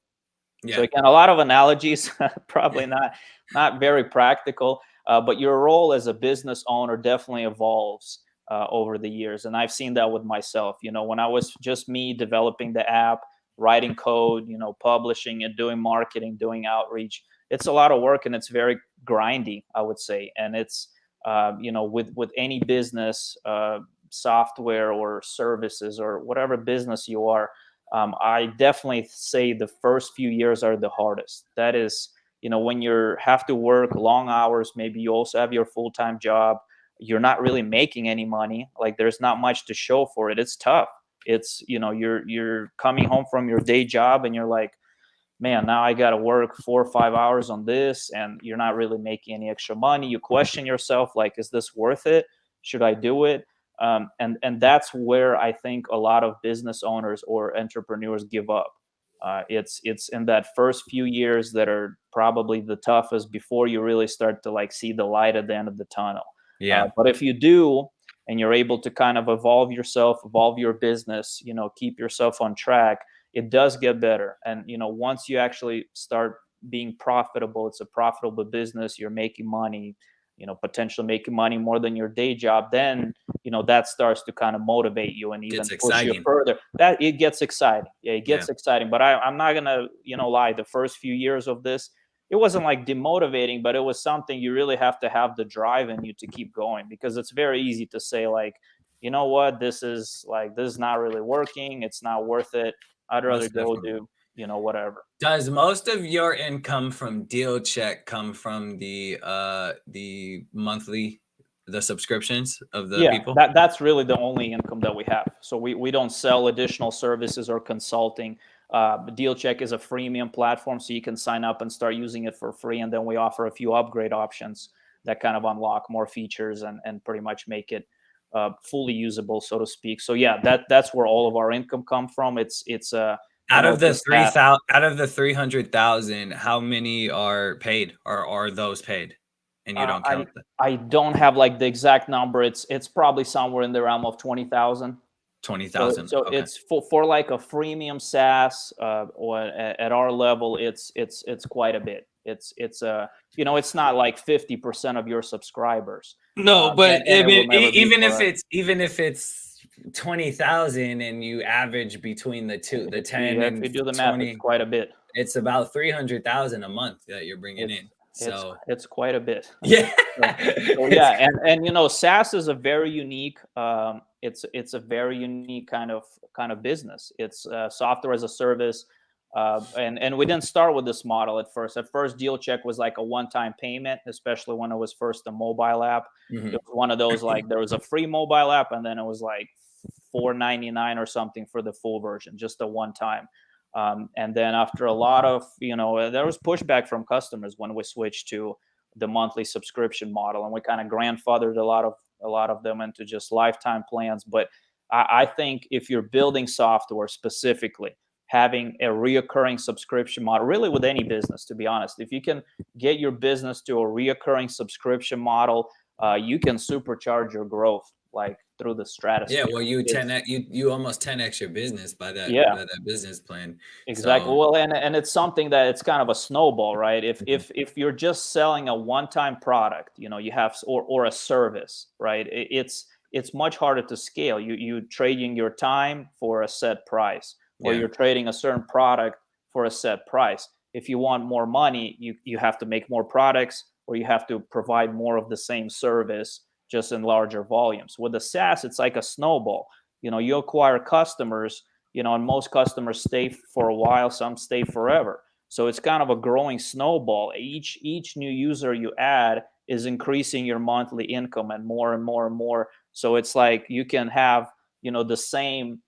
So Yeah. again, a lot of analogies, probably not very practical, but your role as a business owner definitely evolves over the years, and I've seen that with myself. When I was just me developing the app, writing code, publishing and doing marketing, doing outreach, it's a lot of work and it's very grindy, I would say. And it's with any business, software or services or whatever business you are, I definitely say the first few years are the hardest. That is, when you have to work long hours, maybe you also have your full-time job, you're not really making any money. Like there's not much to show for it. It's tough. It's, you're coming home from your day job and you're like, man, now I got to work 4 or 5 hours on this, and you're not really making any extra money. You question yourself, like, is this worth it? Should I do it? And that's where I think a lot of business owners or entrepreneurs give up. It's in that first few years that are probably the toughest before you really start to like see the light at the end of the tunnel. Yeah. But if you do, and you're able to kind of evolve yourself, evolve your business, keep yourself on track, it does get better. And once you actually start being profitable, it's a profitable business, you're making money, potentially making money more than your day job, then that starts to kind of motivate you and even Gets push you exciting. further. That it gets exciting. Yeah, it Yeah. gets exciting. But I'm not gonna lie, the first few years of this, it wasn't like demotivating, but it was something you really have to have the drive in you to keep going, because it's very easy to say like, what, this is not really working, it's not worth it, I'd rather Most go definitely. do, whatever. Does most of your income from Deal Check come from the monthly, the subscriptions of the Yeah, people? that's really the only income that we have. So we don't sell additional services or consulting. DealCheck is a freemium platform, so you can sign up and start using it for free, and then we offer a few upgrade options that kind of unlock more features and pretty much make it fully usable, so to speak. So yeah, that's where all of our income come from. It's it's Out of the just that. 3,000, out of the 300,000, how many are paid, or are those paid? And you Uh, don't I count the I don't have like the exact number. It's probably somewhere in the realm of 20,000. So 20,000. so Okay. it's for like a freemium SaaS, or at our level, it's quite a bit. It's not like 50% of your subscribers, No, but and I it will mean, never be for us. even if it's 20,000 and you average between the two, the If you 10 if and you do the math, it's 20, quite a bit. it's about 300,000 a month that you're bringing It's in. it's So it's quite a bit. yeah, So it's yeah, and SaaS is a very unique. It's a very unique kind of business. It's software as a service. And we didn't start with this model at first. At first, Deal Check was like a one-time payment, especially when it was first a mobile app. It Mhm. was one of those, like, there was a free mobile app, and then it was like $4.99 or something for the full version, just a one time. And then after a lot of, there was pushback from customers when we switched to the monthly subscription model, and we kind of grandfathered a lot of them into just lifetime plans. But I think if you're building software specifically, having a reoccurring subscription model, really with any business, to be honest, if you can get your business to a reoccurring subscription model, you can supercharge your growth like through the Yeah, stratosphere. well, you 10 It's you almost 10x your business Yeah, by that business plan. exactly. So, Well, and it's something that it's kind of a snowball, right? If mhm. if if you're just selling a one-time product, you have, or a service, right? It's much harder to scale. You trading your time for a set price, or Yeah. you're trading a certain product for a set price. If you want more money, you have to make more products, or you have to provide more of the same service just in larger volumes. With the SaaS, it's like a snowball. You acquire customers, and most customers stay for a while, some stay forever. So it's kind of a growing snowball. Each new user you add is increasing your monthly income, and more and more and more. So it's like you can have, the same,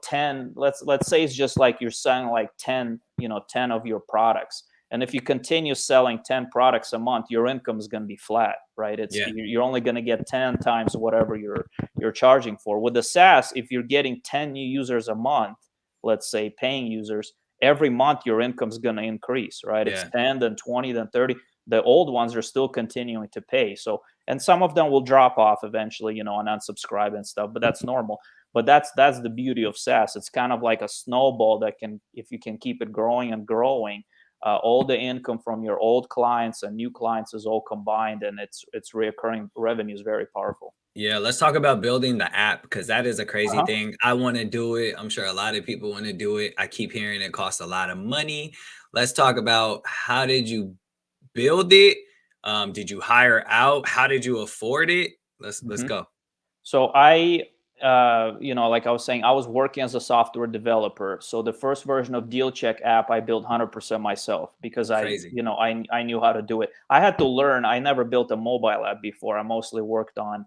10, let's say it's just like you're selling like 10, 10 of your products. And if you continue selling 10 products a month, your income is going to be flat, right? It's Yeah. you're only going to get 10 times whatever you're charging for. With the SaaS, if you're getting 10 new users a month, let's say paying users, every month your income is going to increase, right? It's Yeah. 10, then 20, then 30. The old ones are still continuing to pay. So, and some of them will drop off eventually, and unsubscribe and stuff, but that's normal. But that's the beauty of SaaS. It's kind of like a snowball that can, if you can keep it growing and growing, all the income from your old clients and new clients is all combined, and it's reoccurring revenue is very powerful. Yeah, let's talk about building the app because that is a crazy Uh-huh. thing. I want to do it. I'm sure a lot of people want to do it. I keep hearing it costs a lot of money. Let's talk about how did you build it? Did you hire out? How did you afford it? Let's hmm go. So like I was saying, I was working as a software developer. So the first version of Deal Check app, I built 100% myself because Crazy. I knew how to do it. I had to learn. I never built a mobile app before. I mostly worked on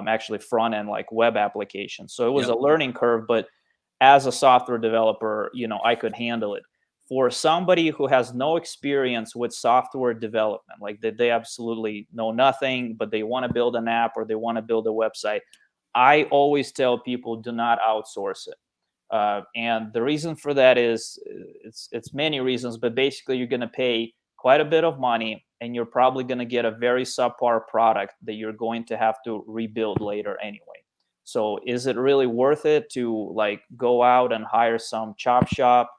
actually front end like web applications. So it was a Yep. learning curve, but as a software developer, I could handle it. For somebody who has no experience with software development, like they absolutely know nothing, but they want to build an app or they want to build a website, I always tell people do not outsource it. And the reason for that is it's many reasons, but basically you're going to pay quite a bit of money, and you're probably going to get a very subpar product that you're going to have to rebuild later anyway. So is it really worth it to like go out and hire some chop shop?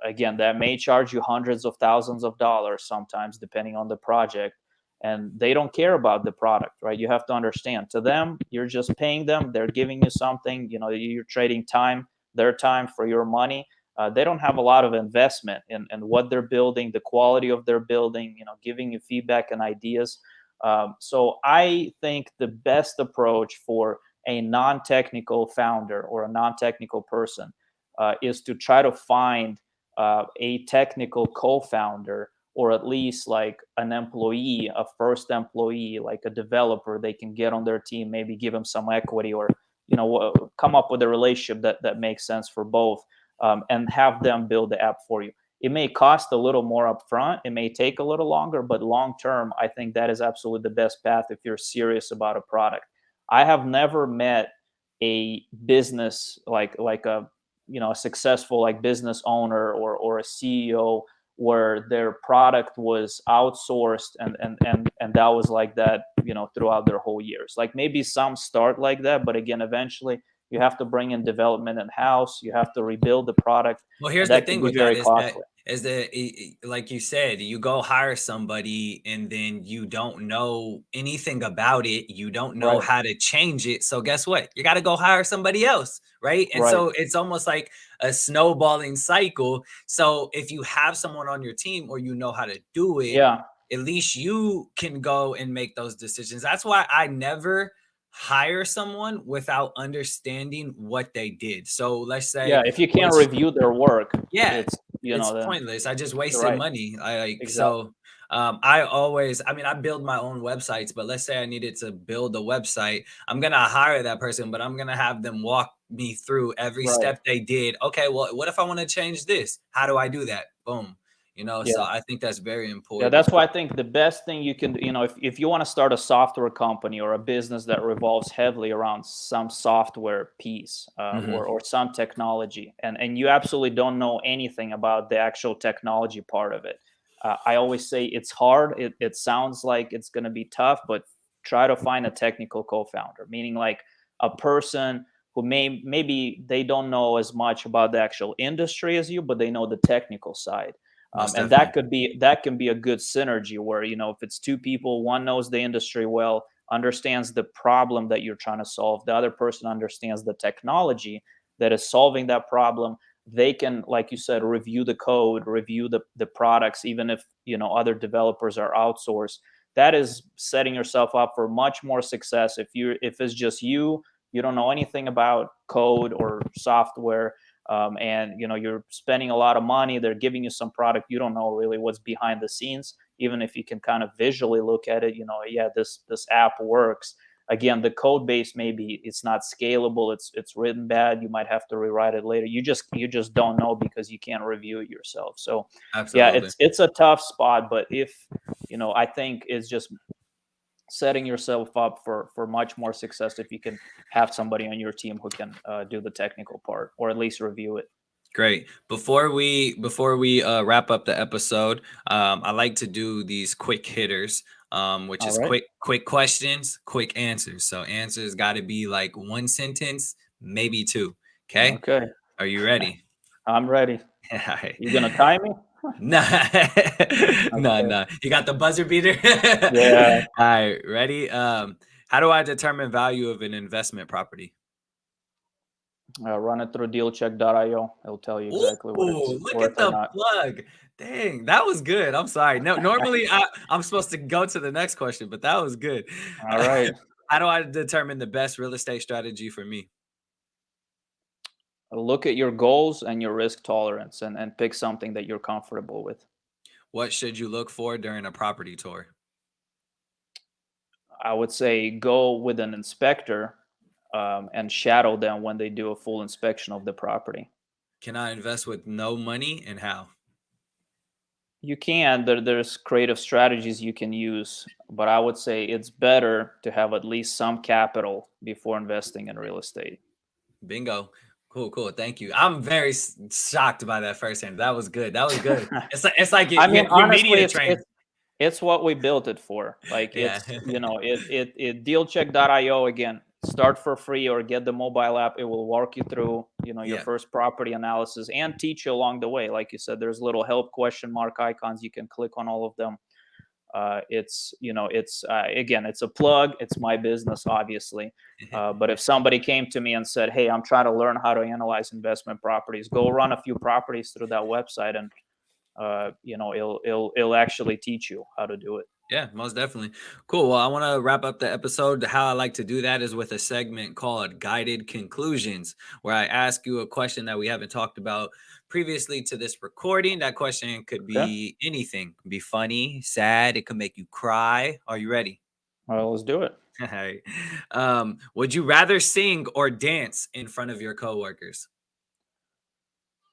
Again, that may charge you hundreds of thousands of dollars sometimes, depending on the project, and they don't care about the product, right? You have to understand, to them, you're just paying them, they're giving you something, you're trading time, their time for your money. They don't have a lot of investment in what they're building, the quality of their building, giving you feedback and ideas. So I think the best approach for a non-technical founder or a non-technical person is to try to find a technical co-founder, or at least like an employee, a first employee, like a developer they can get on their team, maybe give them some equity, or come up with a relationship that makes sense for both, and have them build the app for you. It may cost a little more upfront, it may take a little longer, but long term, I think that is absolutely the best path if you're serious about a product. I have never met a business like a successful like business owner or a CEO where their product was outsourced, and that was like that throughout their whole years. Like maybe some start like that, but again, eventually you have to bring in development in house, you have to rebuild the product, Well, and here's the that can thing be with that very is that costly. like you said, you go hire somebody and then you don't know anything about it. You don't know Right. how to change it. So guess what? You got to go hire somebody else, right? And Right. so it's almost like a snowballing cycle. So if you have someone on your team or you know how to do it, Yeah. at least you can go and make those decisions. That's why I never hire someone without understanding what they did. So let's Yeah, say, if you can't which, review their work, yeah, it's, it's then pointless. I just you're wasted right. money. I like Exactly. so I always, I mean, I build my own websites, but let's say I needed to build a website. I'm gonna hire that person, but I'm gonna have them walk me through every Right. step they did. Okay, well, what if I want to change this? How do I do that? Boom. So Yeah. I think that's very Yeah, important. that's why I think the best thing you can, if you want to start a software company or a business that revolves heavily around some software piece, Hmm. or some technology, and you absolutely don't know anything about the actual technology part of it, I always say it's hard. It sounds like it's going to be tough, but try to find a technical co-founder, meaning like a person who maybe they don't know as much about the actual industry as you, but they know the technical side. Most And definitely. that can be a good synergy where, if it's two people, one knows the industry well, understands the problem that you're trying to solve, the other person understands the technology that is solving that problem. They can, like you said, review the code, review the products, even if other developers are outsourced. That is setting yourself up for much more success. If it's just you don't know anything about code or software, and you're spending a lot of money, they're giving you some product, you don't know really what's behind the scenes. Even if you can kind of visually look at it, yeah, this app works. Again, the code base, maybe it's not scalable, it's written bad, you might have to rewrite it later. You just don't know because you can't review it yourself. So yeah, Absolutely. it's a tough spot, but if I think it's just setting yourself up for much more success if you can have somebody on your team who can do the technical part or at least review it. Great. Before we wrap up the episode, I like to do these quick hitters, which All is right. quick questions, quick answers. So answers got to be like one sentence, maybe two. Okay. Okay. Are you ready? I'm ready. All right. You gonna time me? Nah, nah, Okay. nah. You got the buzzer beater. Yeah. All right, ready? How do I determine value of an investment property? Run it through dealcheck.io. It'll tell you exactly what it's Ooh, look worth at or the not. plug. Dang, that was good. I'm sorry. No, normally I'm supposed to go to the next question, but that was good. All right. How do I determine the best real estate strategy for me? Look at your goals and your risk tolerance, and pick something that you're comfortable with. What should you look for during a property tour? I would say go with an inspector, and shadow them when they do a full inspection of the property. Can I invest with no money and how? You can. There's creative strategies you can use, but I would say it's better to have at least some capital before investing in real estate. Bingo. Cool, cool. Thank you. I'm very shocked by that first hand. That was good. That was good. It's like I mean, you're honestly, media it's trained. it's what we built it for. Like Yeah. it's it dealcheck.io, again. Start for free or get the mobile app. It will walk you through your Yeah. first property analysis and teach you along the way. Like you said, there's little help question mark icons. You can click on all of them. It's again, it's a plug. It's my business, obviously. But if somebody came to me and said, "Hey, I'm trying to learn how to analyze investment properties," go run a few properties through that website, and it'll actually teach you how to do it. Yeah, most definitely. Cool. Well, I want to wrap up the episode. How I like to do that is with a segment called Guided Conclusions, where I ask you a question that we haven't talked about previously to this recording. That question could Okay. be anything. It could be funny, sad, it could make you cry. Are you ready? Well, let's do it. All right. Would you rather sing or dance in front of your coworkers?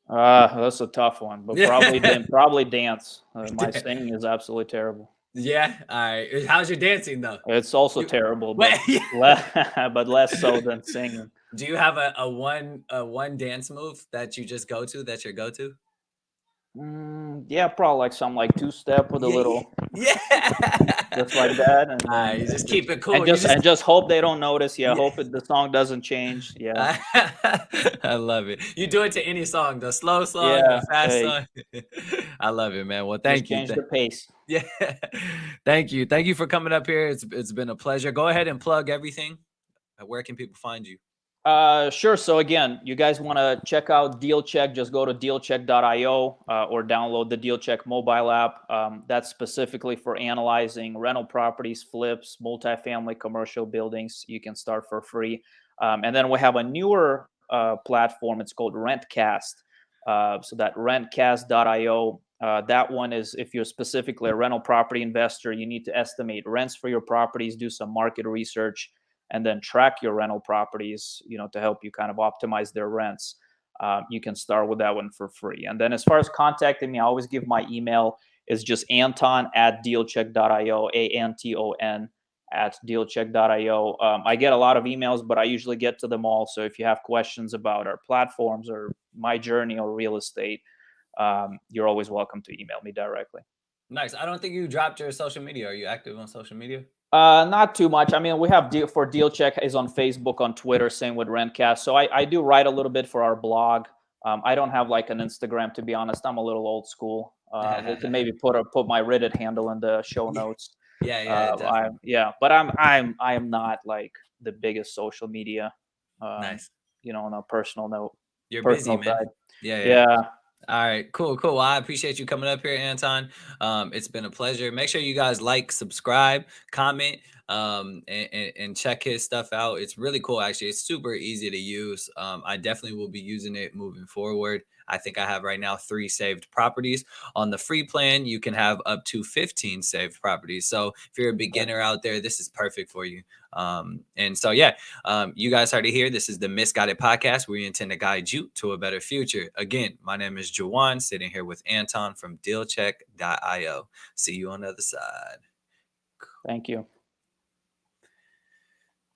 That's a tough one, but Yeah. probably dance. My singing is absolutely terrible. Yeah. All right. How's your dancing though? It's also You, terrible, wait, but but less so than singing. do you have a one dance move that you just go to, that's your go-to? Yeah, probably like some like two step with a Yeah, yeah, little, yeah. just like that, and then You just and keep just it and cool. You just just and just hope they don't notice. Yeah, yeah. hope the song doesn't change. Yeah, I love it. You do it to any song, the slow song, the yeah. fast Hey, song. I love it, man. Well, just thank you. change the pace. Yeah. Thank you. Thank you for coming up here. It's been a pleasure. Go ahead and plug everything. Where can people find you? Sure. So again, you guys want to check out DealCheck, just go to dealcheck.io or download the DealCheck mobile app. That's specifically for analyzing rental properties, flips, multifamily commercial buildings. You can start for free. And then we have a newer platform. It's called Rentcast. So that rentcast.io, that one is if you're specifically a rental property investor, you need to estimate rents for your properties, do some market research, and then track your rental properties, to help you kind of optimize their rents. You can start with that one for free. And then as far as contacting me, I always give my email is just Anton@dealcheck.io, Anton @dealcheck.io. I get a lot of emails, but I usually get to them all. So if you have questions about our platforms or my journey or real estate, you're always welcome to email me directly. Nice. I don't think you dropped your social media. Are you active on social media? Not too much. I mean, we have Deal Check is on Facebook, on Twitter, same with Rentcast. So I do write a little bit for our blog. I don't have like an Instagram, to be honest. I'm a little old school. We can maybe put my Reddit handle in the show notes. Yeah, definitely. But I'm not like the biggest social media. Um, Nice. on a personal note, You're busy, personal man. side. Yeah. Yeah. All right, cool. Well, I appreciate you coming up here, Anton. It's been a pleasure. Make sure you guys like, subscribe, comment, and check his stuff out. It's really cool, actually. It's super easy to use. I definitely will be using it moving forward. I think I have right now 3 saved properties. On the free plan, you can have up to 15 saved properties. So if you're a beginner out there, this is perfect for you. And so, yeah, you guys heard it here. This is the Misguided Podcast, where we intend to guide you to a better future. Again, my name is Juwan, sitting here with Anton from dealcheck.io. See you on the other side. Thank you.